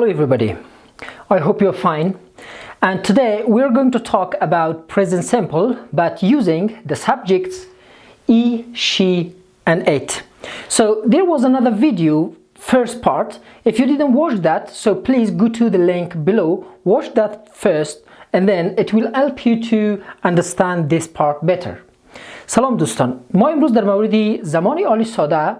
Hello everybody, I hope you're fine, and today we're going to talk about present simple but using the subjects he, she and it. So there was another video, first part. If you didn't watch that, so please go to the link below, watch that first, and then it will help you to understand this part better. سلام دوستان، ما امروز در مورد زمان عالی ساده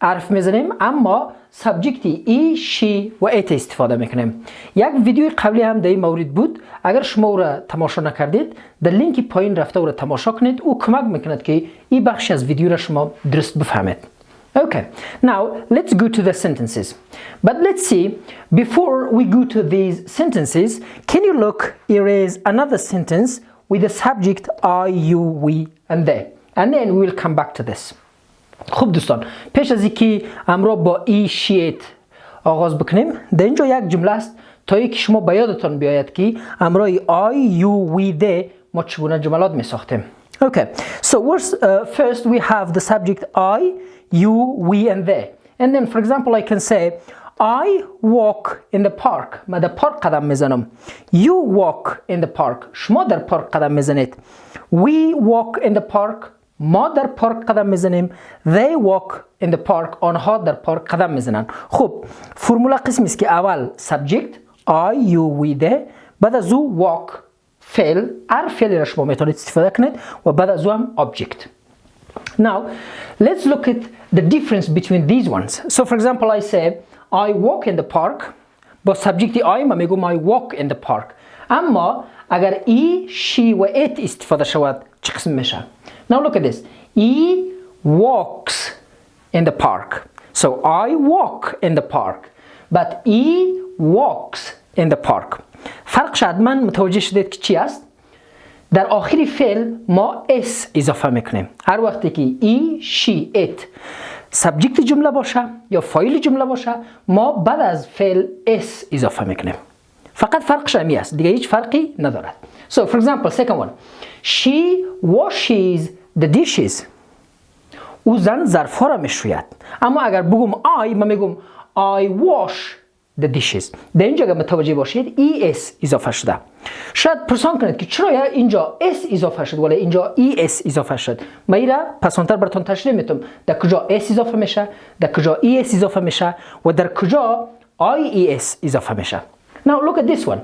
حرف میزنیم، اما سابجکتی ای، شی و ایت استفاده میکنیم. یک ویدیو قبلی هم در این مورد بود، اگر شما او را تماشا نکردید در لینک پایین رفته او را تماشا کنید، او کمک میکند که این بخش از ویدیو را شما درست بفهمید. Okay, now let's go to the sentences. But let's see, before we go to these sentences, can you look, here is another sentence with the subject I, you, we and they. And then we will come back to this. خوب دوستان، پیش از اینکه امروز با ای شیت آغاز بکنیم، در اینجا یک جمله است تا اینکه شما به یادتان بیاید که امروز I, you, we, they ما چگونه جملات می ساختیم. Okay, so first we have the subject I, you, we and they. And then for example I can say I walk in the park. من در پارک قدم میزنم. You walk in the park. شما در پارک قدم میزنید. We walk in the park. ما در پارک قدم میزنیم. They walk in the park. آنها در پارک قدم میزنن. خب فرمولا قسمی است که اول subject I, you, we, they، بعد از او walk فعل، هر فعلی را شما میتونید استفاده کنید و بعد از او هم object. Now let's look at the difference between these ones. So for example I say I walk in the park. با subject I ما میگم I walk in the park. اما اگر ای، شی و ایت استفاده شود چه قسم میشه؟ Now look at this. He walks in the park. So I walk in the park. But he walks in the park. فرق شاید من متوجه شدید که چی است؟ در آخری فعل ما اس اضافه میکنیم. هر وقتی که ای، شی، ایت سابجکت جمله باشه یا فاعل جمله باشه، ما بعد از فعل اس اضافه میکنیم. فقط فرقش همی است، دیگه هیچ فرقی ندارد. So for example, second one. She washes the dishes. او زن ظرفها را میشوید. اما اگر بگم I، من میگم I wash the dishes. در اینجا اگر متوجه باشید es اضافه شده. شاید پرسان کنید که چرا اینجا s اضافه شد ولی اینجا es اضافه شد. من این را پسانتر براتون تشریح میتونم. در کجا s اضافه میشه، در کجا es اضافه میشه و در کجا ies اضافه میشه. Now look at this one.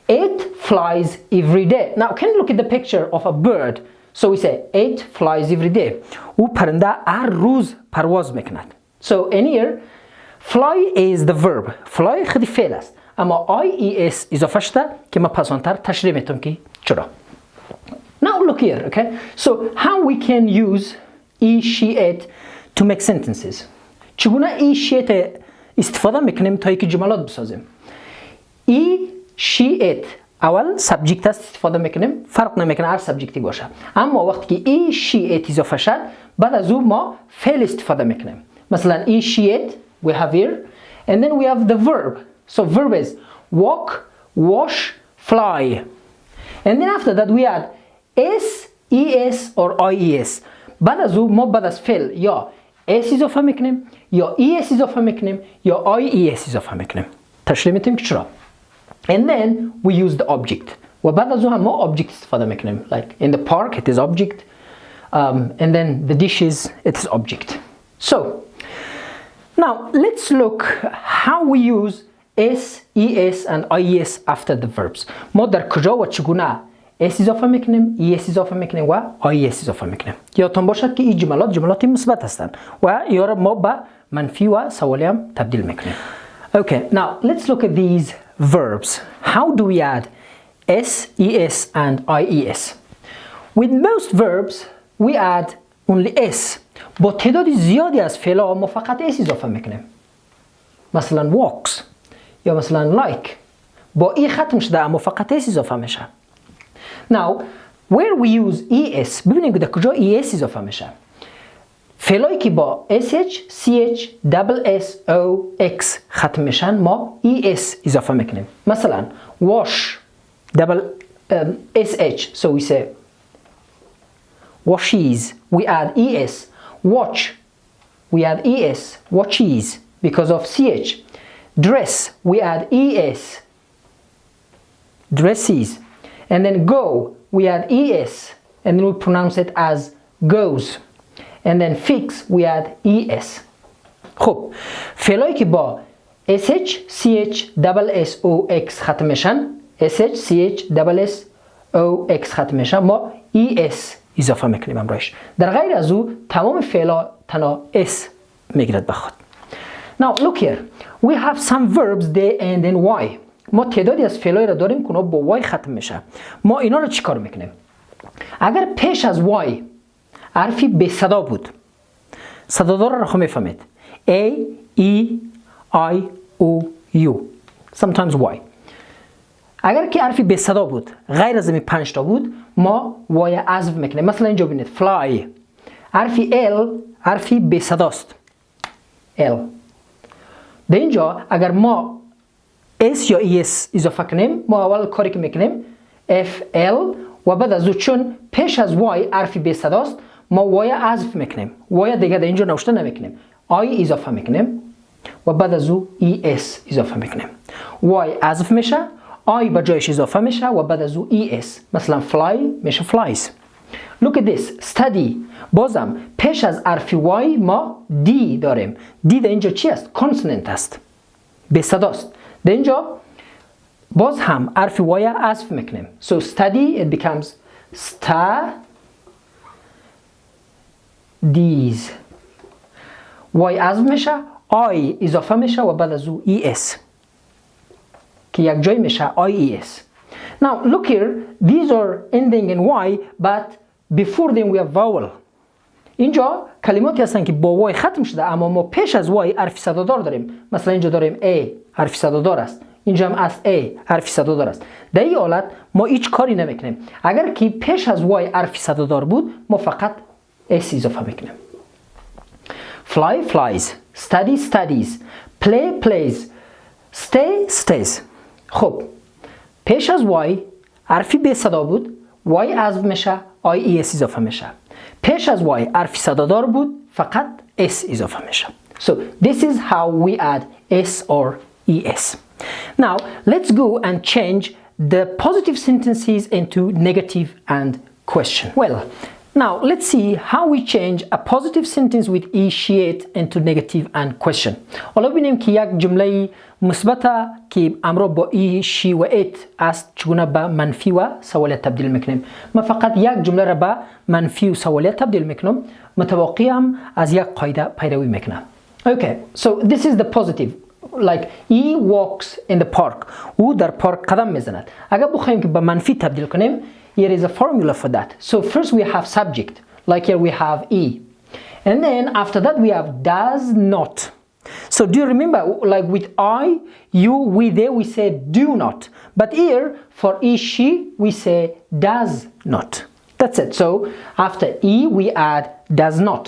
It flies every day. Now can you look at the picture of a bird? So we say it flies every day. او پرنده هر روز پرواز میکند. So in here fly is the verb. Fly خودی فعل است. اما ies اضافه شده که من پسانتر تشریح میتونم که چرا. Now look here, okay? So how we can use he, she, it to make sentences. چگونه he, she, it استفاده میکنیم تا اینکه جملات بسازیم. he, she, it اول سابجکت است استفاده میکنیم، فرق نمیکنه هر سابجکتی باشه. اما وقتی که he, she, it اضافه شد بعد از اون ما فعل استفاده میکنیم. مثلا he, she, it we have here, and then we have the verb. So verb is walk, wash, fly. And then after that we add s, es or ies. بعد از اون ما بعد از فعل یا s اضافه میکنیم یا es اضافه میکنیم یا ies اضافه میکنیم. تشریح میتونیم که چرا. And then we use the object. و بعد از اون هم ما object استفاده میکنیم. Like in the park it is object, and then the dishes it is object. So now let's look how we use s, es and ies after the verbs. ما در کجا و چگونه s اضافه میکنیم، es اضافه میکنیم و ies اضافه میکنیم. یادتون باشد که این جملات مثبت هستند و یا را ما به منفی و سوالی هم تبدیل میکنیم. Okay, now let's look at these verbs. How do we add s, es and ies? With most verbs we add only s. با تعداد زیادی از فعل‌ها ما فقط s اضافه میکنیم. مثلا walks یا مثلا like با ای ختم شده اما فقط s اضافه میشه. Now where we use es ببینید که در کجا es اضافه میشه. فعلایی که با sh, ch, double s, o, x ختم میشن ما es اضافه میکنیم. مثلا wash double sh, so we say washes, we add es. Watch, we add es, watches because of ch. dress, we add es, dresses. And then go, we add es, and then we pronounce it as goes. And then fix, we add es. خب فعلایی که با sh, ch, double s, o, x ختم میشن، sh, ch, double s, o, x ختم میشن، ما es اضافه میکنیم امروش. در غیر از او تمام فعلا تنها s میگیرد به خود. Now look here, we have some verbs they end in y. ما تعدادی از فعلایی را داریم که اونا با y ختم میشه. ما اینا رو چیکار میکنیم؟ اگر پیش از y حرفی به صدا بود، صدادار را خب میفهمید. A, E, I, O, U. Sometimes Y. اگر که حرفی به صدا بود، غیر از این 5 تا بود، ما Y حذف میکنیم. مثلا اینجا ببینید fly. حرفی L حرفی به صداست. L. در اینجا اگر ما S یا ES اضافه کنیم، ما اول کاری که میکنیم FL و بعد از او چون پیش از Y حرفی به صداست، ما Y حذف میکنیم. Y دیگه در اینجا نوشته نمیکنیم. I اضافه میکنیم و بعد از او es اضافه میکنیم. Y حذف میشه، I به جایش اضافه میشه و بعد از او es. مثلا fly میشه flies. Look at this. study. بازم پیش از حرف Y ما D داریم. D در اینجا چی است؟ consonant است. به صداست. در اینجا باز هم حرف Y حذف میکنیم. So study it becomes studies. Y حذف میشه، I اضافه میشه و بعد از او es که یک جای میشه IES. Now look here, these are ending in Y but before them we have vowel. اینجا کلماتی هستن که با Y ختم شده اما ما پیش از Y حرف صدادار داریم. مثلا اینجا داریم A حرف صدادار است، اینجا هم از A حرف صدادار است. در این حالت ما هیچ کاری نمیکنیم. اگر که پیش از Y حرف صدادار بود ما فقط S اضافه میکنیم. Fly flies, study studies, play plays, stay stays. خب پیش از Y حرفی به صدا بود، Y حذف میشه، IES اضافه میشه. پیش از Y حرفی صدادار بود، فقط S اضافه میشه. So this is how we add S or ES. Now let's go and change the positive sentences into negative and question. Well, now let's see how we change a positive sentence with e, she, it into negative and question. حالا ببینیم که یک جمله مثبت که امرو با e, she و it است چگونه به منفی و سوالیت تبدیل میکنیم. من فقط یک جمله را به منفی و سوالیت تبدیل میکنم، متوقی هم از یک قاعده پیروی میکنم. Okay, so this is the positive. Like he walks in the park. او در پارک قدم میزند. اگر بخوایم که به منفی تبدیل کنیم، here is a formula for that. So first we have subject, like here we have e. And then after that we have does not. So do you remember, like with I, you, we, they, we say do not. But here for e, she, we say does not. That's it. So after e we add does not.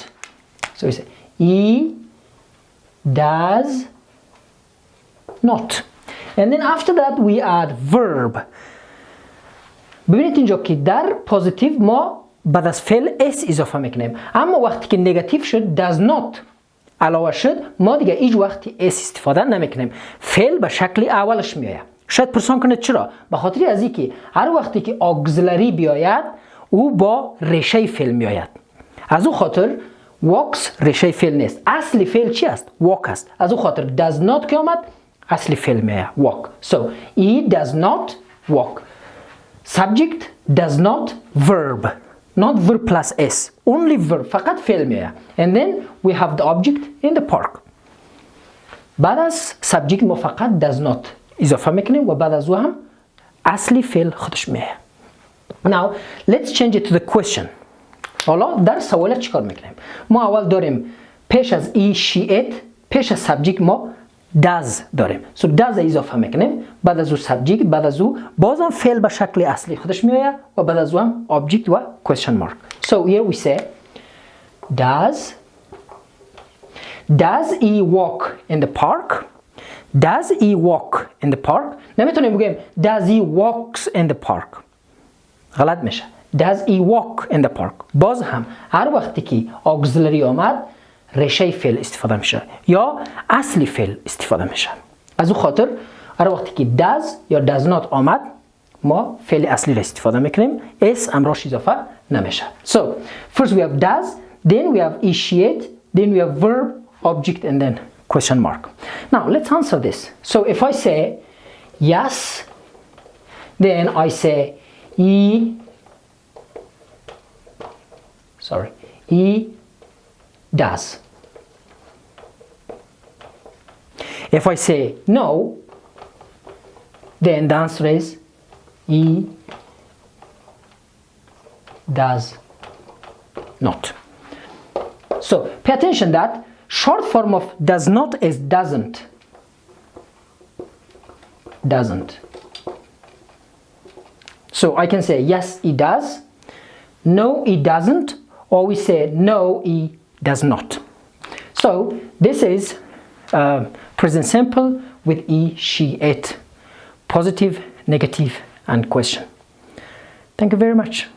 So we say e does not. And then after that we add verb. ببینید اینجا که در پوزیتیو ما بعد از فعل s اضافه میکنیم، اما وقتی که نگاتیو شد does not علاوه شد ما دیگه هیچ وقتی s استفاده نمیکنیم، فعل به شکل اولش میآید. شاید پرسان کنید چرا؟ به خاطر از اینکه هر وقتی که auxiliary بیاید او با ریشه فعل میآید. از او خاطر walks ریشه فعل نیست، اصلی فعل چی است؟ walk است. از او خاطر does not که آمد اصلی فعل میآید walk. So he does not walk. Subject does not verb, not verb plus s, only verb, فقط فعل میآید. And then we have the object in the park. بعد از subject ما فقط does not اضافه میکنیم و بعد از او هم اصلی فعل خودش میآید. Now let's change it to the question. حالا در سوالیت چیکار میکنیم؟ ما اول داریم پیش از e, she, it، پیش از subject ما does داریم. So does اضافه میکنیم، بعد از او subject، بعد از او بازم فعل به شکل اصلی خودش میآید و بعد از او هم object و question mark. So here we say does he walk in the park? Does he walk in the park? نمیتونیم بگیم does he walks in the park. غلط میشه. Does he walk in the park? باز هم هر وقتی که auxiliary آمد ریشه فعل استفاده میشه یا اصلی فعل استفاده میشه. از او خاطر هر وقتی که does یا does not آمد ما فعل اصلی را استفاده میکنیم، اس امراش اضافه نمیشه. So first we have does, then we have is she it, then we have verb, object and then question mark. Now let's answer this. So if I say yes, then I say he does. If I say no, then the answer is he does not. So pay attention that short form of does not is doesn't. So I can say yes he does, no he doesn't, or we say no he does not. So this is present simple with he, she, it, positive, negative and question. Thank you very much.